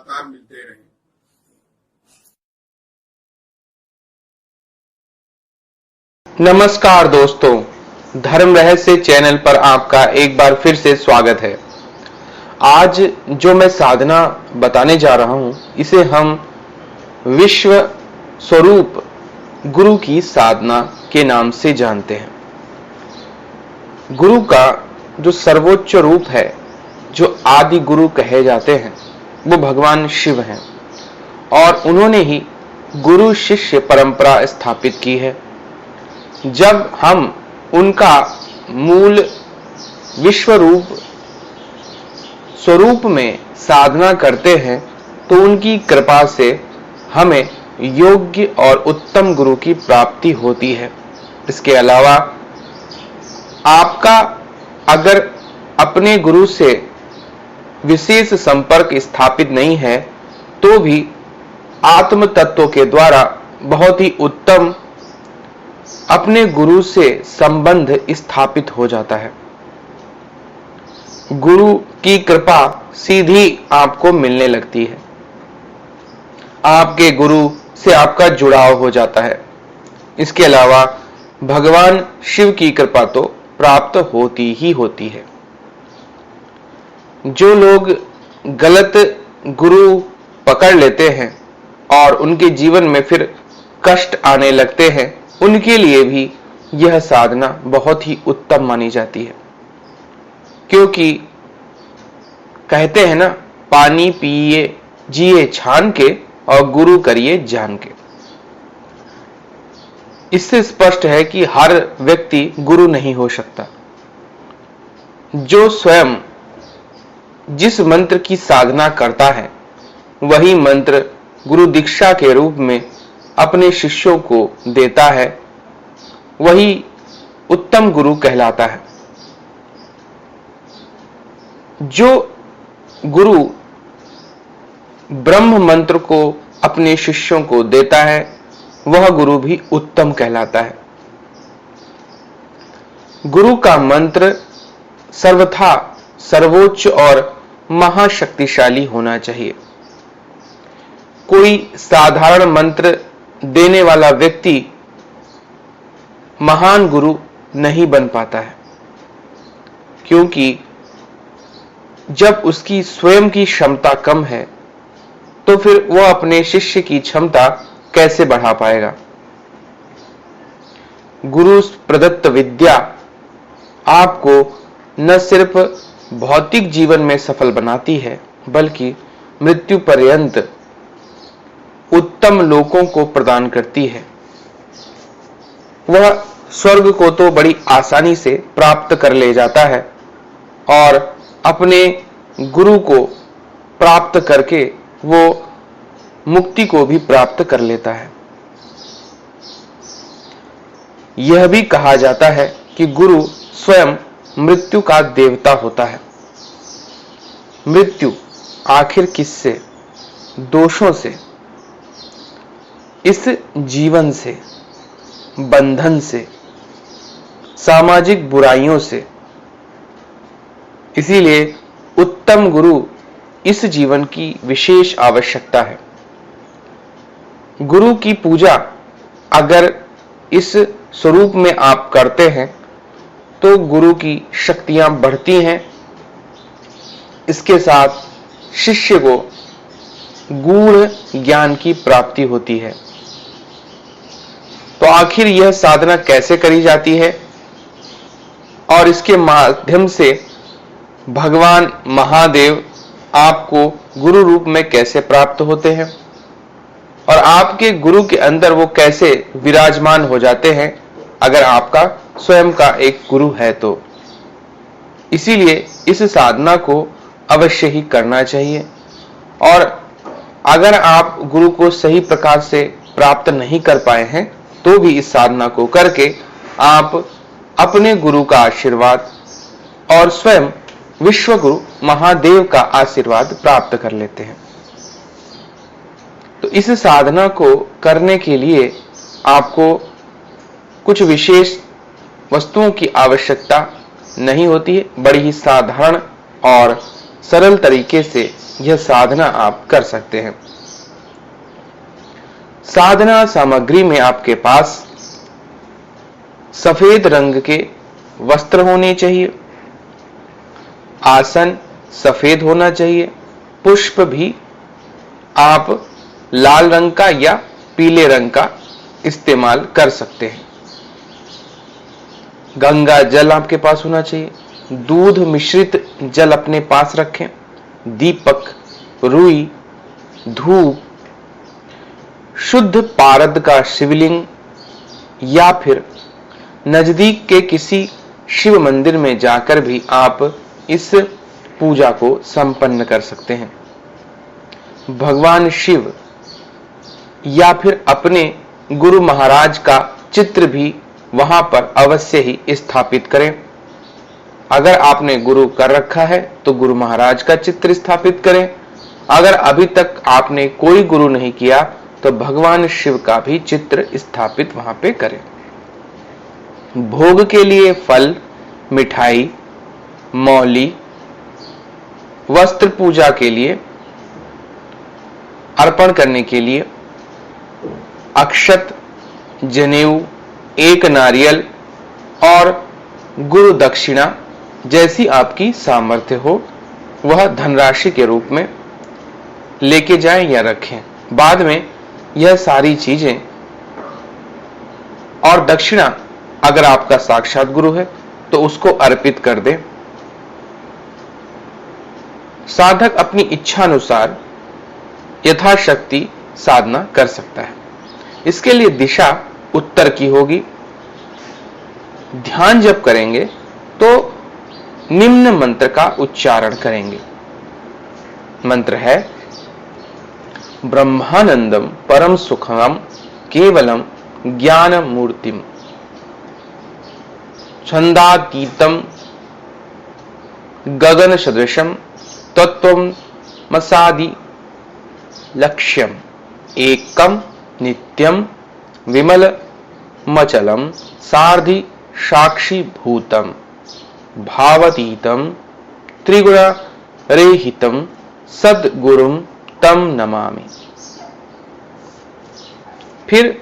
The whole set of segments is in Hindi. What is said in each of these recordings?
लगातार मिलते रहें। नमस्कार दोस्तों, धर्म रहस्य चैनल पर आपका एक बार फिर से स्वागत है। आज जो मैं साधना बताने जा रहा हूं, इसे हम विश्व स्वरूप गुरु की साधना के नाम से जानते हैं। गुरु का जो सर्वोच्च रूप है, जो आदि गुरु कहे जाते हैं, वो भगवान शिव हैं और उन्होंने ही गुरु शिष्य परंपरा स्थापित की है। जब हम उनका मूल विश्वरूप स्वरूप में साधना करते हैं तो उनकी कृपा से हमें योग्य और उत्तम गुरु की प्राप्ति होती है। इसके अलावा आपका अगर अपने गुरु से विशेष संपर्क स्थापित नहीं है तो भी आत्म तत्व के द्वारा बहुत ही उत्तम अपने गुरु से संबंध स्थापित हो जाता है। गुरु की कृपा सीधी आपको मिलने लगती है, आपके गुरु से आपका जुड़ाव हो जाता है। इसके अलावा भगवान शिव की कृपा तो प्राप्त होती ही होती है। जो लोग गलत गुरु पकड़ लेते हैं और उनके जीवन में फिर कष्ट आने लगते हैं, उनके लिए भी यह साधना बहुत ही उत्तम मानी जाती है। क्योंकि कहते हैं ना, पानी पिए जिए छान के और गुरु करिए जान के। इससे स्पष्ट है कि हर व्यक्ति गुरु नहीं हो सकता। जो स्वयं जिस मंत्र की साधना करता है, वही मंत्र गुरु दीक्षा के रूप में अपने शिष्यों को देता है, वही उत्तम गुरु कहलाता है। जो गुरु ब्रह्म मंत्र को अपने शिष्यों को देता है, वह गुरु भी उत्तम कहलाता है। गुरु का मंत्र सर्वथा सर्वोच्च और महाशक्तिशाली होना चाहिए। कोई साधारण मंत्र देने वाला व्यक्ति महान गुरु नहीं बन पाता है, क्योंकि जब उसकी स्वयं की क्षमता कम है तो फिर वह अपने शिष्य की क्षमता कैसे बढ़ा पाएगा। गुरु प्रदत्त विद्या आपको न सिर्फ भौतिक जीवन में सफल बनाती है, बल्कि मृत्यु पर्यंत उत्तम लोकों को प्रदान करती है। वह स्वर्ग को तो बड़ी आसानी से प्राप्त कर ले जाता है और अपने गुरु को प्राप्त करके वो मुक्ति को भी प्राप्त कर लेता है। यह भी कहा जाता है कि गुरु स्वयं मृत्यु का देवता होता है। मृत्यु आखिर किससे? दोषों से, इस जीवन से, बंधन से, सामाजिक बुराइयों से। इसीलिए उत्तम गुरु इस जीवन की विशेष आवश्यकता है। गुरु की पूजा अगर इस स्वरूप में आप करते हैं तो गुरु की शक्तियां बढ़ती हैं। इसके साथ शिष्य को गूढ़ ज्ञान की प्राप्ति होती है। तो आखिर यह साधना कैसे करी जाती है और इसके माध्यम से भगवान महादेव आपको गुरु रूप में कैसे प्राप्त होते हैं और आपके गुरु के अंदर वो कैसे विराजमान हो जाते हैं, अगर आपका स्वयं का एक गुरु है तो। इसीलिए इस साधना को अवश्य ही करना चाहिए। और अगर आप गुरु को सही प्रकार से प्राप्त नहीं कर पाए हैं तो भी इस साधना को करके आप अपने गुरु का आशीर्वाद और स्वयं विश्व गुरु महादेव का आशीर्वाद प्राप्त कर लेते हैं। तो इस साधना को करने के लिए आपको कुछ विशेष वस्तुओं की आवश्यकता नहीं होती है। बड़ी ही साधारण और सरल तरीके से यह साधना आप कर सकते हैं। साधना सामग्री में आपके पास सफेद रंग के वस्त्र होने चाहिए, आसन सफेद होना चाहिए, पुष्प भी आप लाल रंग का या पीले रंग का इस्तेमाल कर सकते हैं। गंगा जल आपके पास होना चाहिए, दूध मिश्रित जल अपने पास रखें, दीपक, रुई, धूप, शुद्ध पारद का शिवलिंग या फिर नजदीक के किसी शिव मंदिर में जाकर भी आप इस पूजा को संपन्न कर सकते हैं। भगवान शिव या फिर अपने गुरु महाराज का चित्र भी वहां पर अवश्य ही स्थापित करें। अगर आपने गुरु कर रखा है तो गुरु महाराज का चित्र स्थापित करें। अगर अभी तक आपने कोई गुरु नहीं किया तो भगवान शिव का भी चित्र स्थापित वहां पे करें। भोग के लिए फल, मिठाई, मौली, वस्त्र पूजा के लिए अर्पण करने के लिए अक्षत, जनेऊ, एक नारियल और गुरु दक्षिणा जैसी आपकी सामर्थ्य हो वह धनराशि के रूप में लेके जाएं या रखें। बाद में यह सारी चीजें और दक्षिणा अगर आपका साक्षात गुरु है तो उसको अर्पित कर दें। साधक अपनी इच्छा अनुसार यथाशक्ति साधना कर सकता है। इसके लिए दिशा उत्तर की होगी। ध्यान जब करेंगे तो निम्न मंत्र का उच्चारण करेंगे। मंत्र है ब्रह्मानंदम परम सुखम केवलम ज्ञान मूर्तिम छंदातीतम गगन सदृशम तत्वम मसादि लक्ष्यम एकम नित्यम विमल मचलम सारधि साक्षी भूतम भावतीतम त्रिगुण रेहितम सद्गुरुम तम नमामि। फिर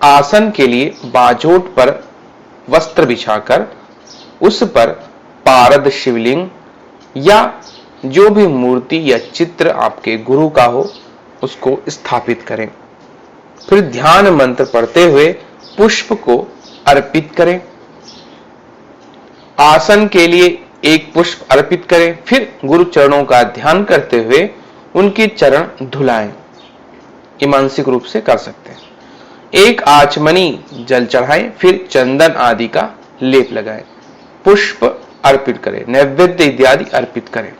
आसन के लिए बाजोट पर वस्त्र बिछाकर उस पर पारद शिवलिंग या जो भी मूर्ति या चित्र आपके गुरु का हो उसको स्थापित करें। फिर ध्यान मंत्र पढ़ते हुए पुष्प को अर्पित करें। आसन के लिए एक पुष्प अर्पित करें। फिर गुरु चरणों का ध्यान करते हुए उनके चरण धुलाएं। ये मानसिक रूप से कर सकते हैं। एक आचमनी जल चढ़ाएं, फिर चंदन आदि का लेप लगाएं, पुष्प अर्पित करें, नैवेद्य इत्यादि अर्पित करें।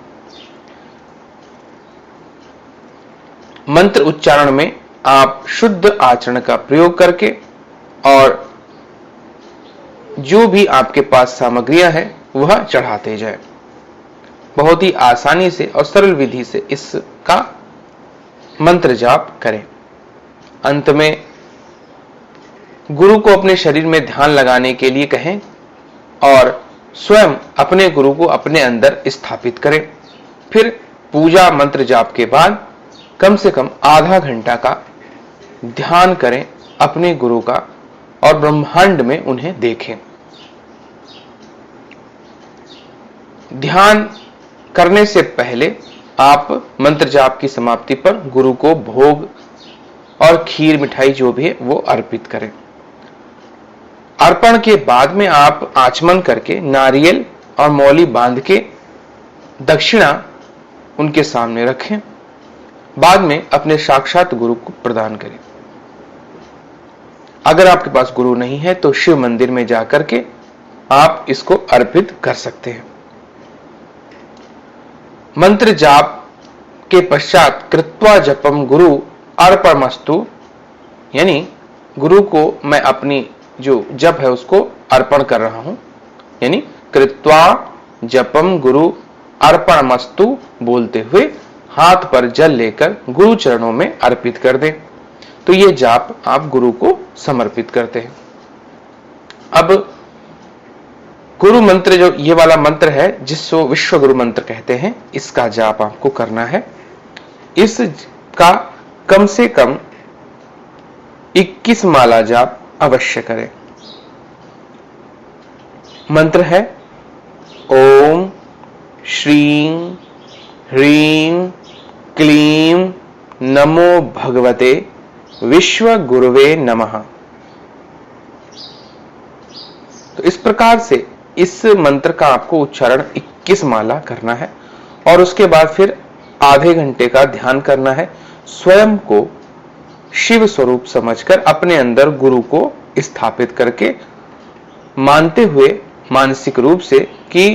मंत्र उच्चारण में आप शुद्ध आचरण का प्रयोग करके और जो भी आपके पास सामग्रियां हैं वह चढ़ाते जाएं। बहुत ही आसानी से और सरल विधि से इसका मंत्र जाप करें। अंत में गुरु को अपने शरीर में ध्यान लगाने के लिए कहें और स्वयं अपने गुरु को अपने अंदर स्थापित करें। फिर पूजा मंत्र जाप के बाद कम से कम आधा घंटा का ध्यान करें अपने गुरु का और ब्रह्मांड में उन्हें देखें। ध्यान करने से पहले आप मंत्र जाप की समाप्ति पर गुरु को भोग और खीर मिठाई जो भी है वो अर्पित करें। अर्पण के बाद में आप आचमन करके नारियल और मौली बांध के दक्षिणा उनके सामने रखें। बाद में अपने साक्षात गुरु को प्रदान करें। अगर आपके पास गुरु नहीं है तो शिव मंदिर में जाकर के आप इसको अर्पित कर सकते हैं। मंत्र जाप के पश्चात कृत्वा जपम गुरु अर्पणमस्तु, यानी गुरु को मैं अपनी जो जप है उसको अर्पण कर रहा हूं, यानी कृत्वा जपम गुरु अर्पणमस्तु बोलते हुए हाथ पर जल लेकर गुरु चरणों में अर्पित कर दें। तो ये जाप आप गुरु को समर्पित करते हैं। अब गुरु मंत्र जो ये वाला मंत्र है जिसको विश्व गुरु मंत्र कहते हैं, इसका जाप आपको करना है। इसका कम से कम 21 माला जाप अवश्य करें। मंत्र है ओम श्रीं ह्रीं क्लीं नमो भगवते विश्व गुरुवे नमः। तो इस प्रकार से इस मंत्र का आपको उच्चारण 21 माला करना है और उसके बाद फिर आधे घंटे का ध्यान करना है। स्वयं को शिव स्वरूप समझकर अपने अंदर गुरु को स्थापित करके मानते हुए मानसिक रूप से कि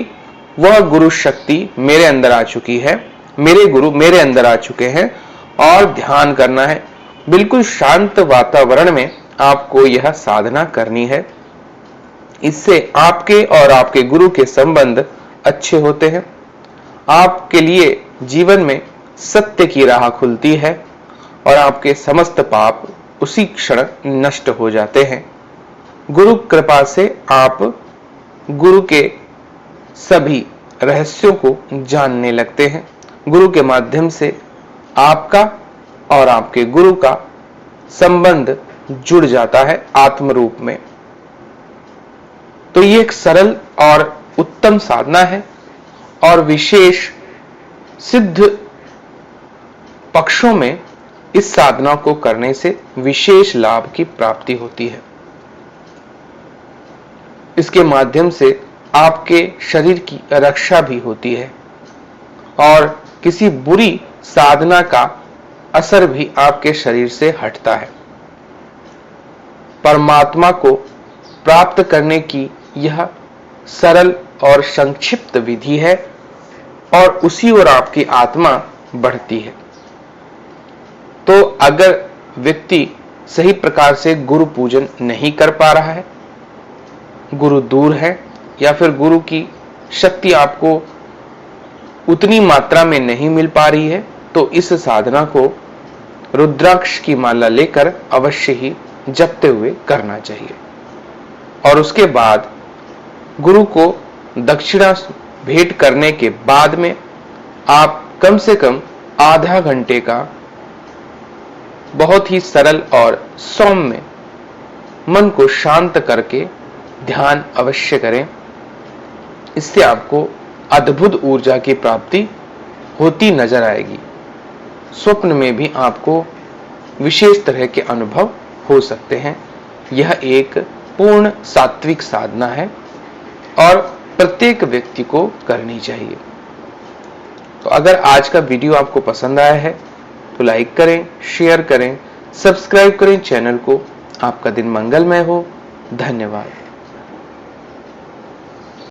वह गुरु शक्ति मेरे अंदर आ चुकी है, मेरे गुरु मेरे अंदर आ चुके हैं, और ध्यान करना है। बिल्कुल शांत वातावरण में आपको यह साधना करनी है। इससे आपके और आपके गुरु के संबंध अच्छे होते हैं। आपके लिए जीवन में सत्य की राह खुलती है और आपके समस्त पाप उसी क्षण नष्ट हो जाते हैं। गुरु कृपा से आप गुरु के सभी रहस्यों को जानने लगते हैं। गुरु के माध्यम से आपका और आपके गुरु का संबंध जुड़ जाता है आत्म रूप में। तो ये एक सरल और उत्तम साधना है और विशेष सिद्ध पक्षों में इस साधना को करने से विशेष लाभ की प्राप्ति होती है। इसके माध्यम से आपके शरीर की रक्षा भी होती है और किसी बुरी साधना का असर भी आपके शरीर से हटता है। परमात्मा को प्राप्त करने की यह सरल और संक्षिप्त विधि है और उसी ओर आपकी आत्मा बढ़ती है। तो अगर व्यक्ति सही प्रकार से गुरु पूजन नहीं कर पा रहा है, गुरु दूर है या फिर गुरु की शक्ति आपको उतनी मात्रा में नहीं मिल पा रही है, तो इस साधना को रुद्राक्ष की माला लेकर अवश्य ही जपते हुए करना चाहिए। और उसके बाद गुरु को दक्षिणा भेंट करने के बाद में आप कम से कम आधा घंटे का बहुत ही सरल और सौम्य मन को शांत करके ध्यान अवश्य करें। इससे आपको अद्भुत ऊर्जा की प्राप्ति होती नजर आएगी। स्वप्न में भी आपको विशेष तरह के अनुभव हो सकते हैं। यह एक पूर्ण सात्विक साधना है और प्रत्येक व्यक्ति को करनी चाहिए। तो अगर आज का वीडियो आपको पसंद आया है तो लाइक करें, शेयर करें, सब्सक्राइब करें चैनल को। आपका दिन मंगलमय हो। धन्यवाद।